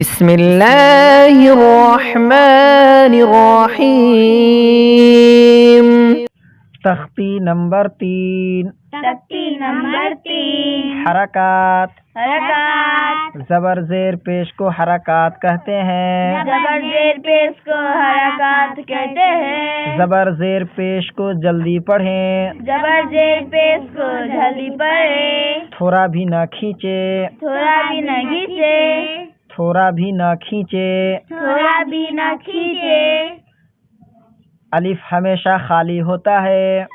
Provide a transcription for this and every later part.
बिस्मिल्लाहिर्रहमानिर्रहीम। तख्ती नंबर 3। हरकात। जबर जेर पेश को हरकात कहते हैं। जबर जेर पेश को जल्दी पढ़ें। थोड़ा भी न खींचे। थोड़ा भी न खींचे। अलिफ हमेशा खाली होता है।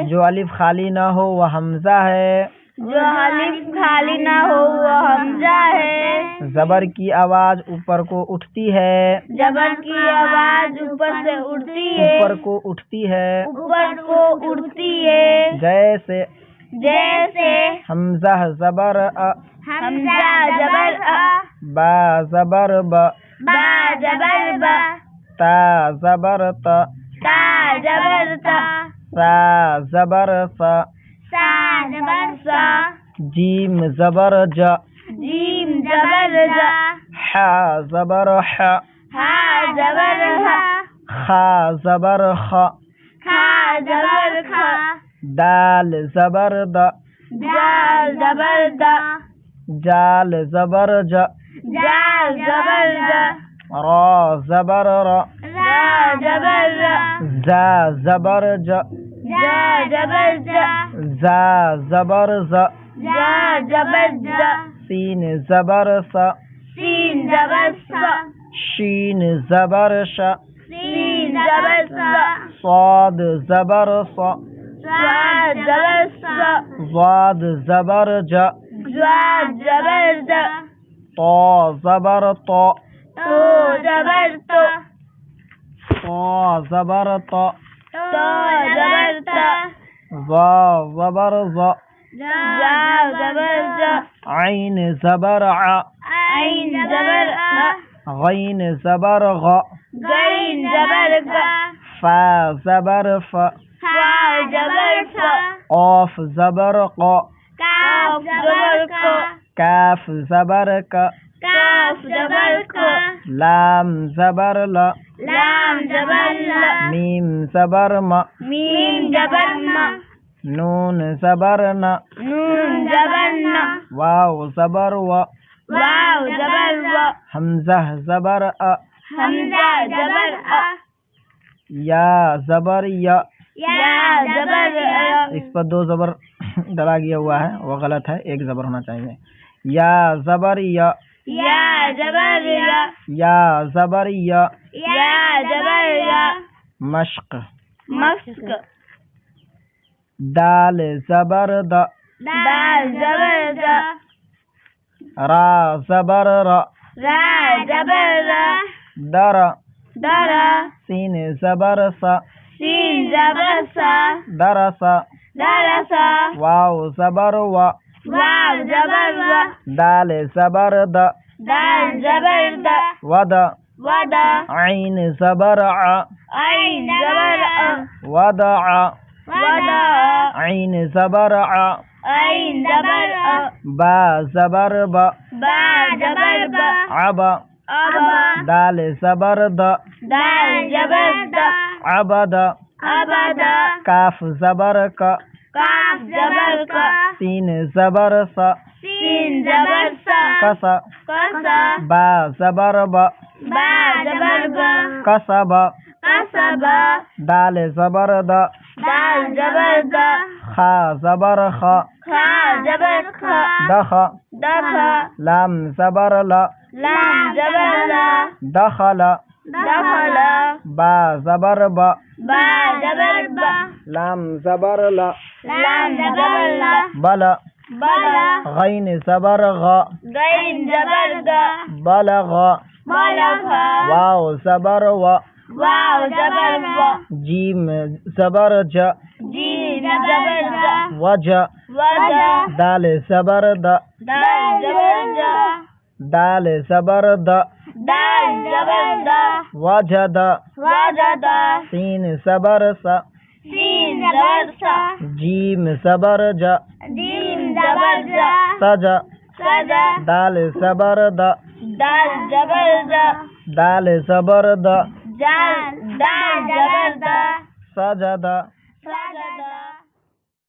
जो अलिफ खाली न हो वह हमजा है। जबर की आवाज ऊपर को उठती है। ऊपर को उठती है। जैसे हमजा जबर अ। बा जबर ब। ता जबर त। सा जबर सा। जीम जबर ज। हा जबर ह। खा जबर ख। दाल जबर द। जाल जबर ज। रा जबर र। जा जबर ज। जा जबर ज। सीन जबर स। शीन जबर श। स्वाद जबर स। वाद जबर ज। तो जबर तो। तो जबर तो। जबर ज। आइन जबर आ। गैन जबर ग। फा जबर फ। ऑफ जबर क। काफ जबर क। लाम जबर ल। मीम जबर म। नून जबर न। वाव जबर व। हमजा जबर अ। या जबर य। इस पर 2 जबर डला गया हुआ है, वो गलत है, 1 जबर होना चाहिए। या जबर य। या जबर य। मश्क। दाल जबर द। रा जबर र। दर। सीन जबर स। दरस। वाव जबर व। दाल जबर द। वद। आइन जबर आ। वदअ। आइन जबर आ। बा जबर ब। अब। दाल जबर द। अबद। काफ जबर क। सीन जबर स। कस। बा जबर ब। कसब। दाल जबर द। खा जबर ख। दख। लाम जबर ल। दखल। बा जबर ब। लाम जबर ल। बल। गैन जबर ग। बलग। वाव जबर व। जीम जबर ज। वज। दाल जबर द। दाल जबर द। वजद। सीन जबर स। जीम जबर ज। सज। सजा, दाल सबर द, दाल जबर द, दाल सबर द, दाल जबर द, सजद,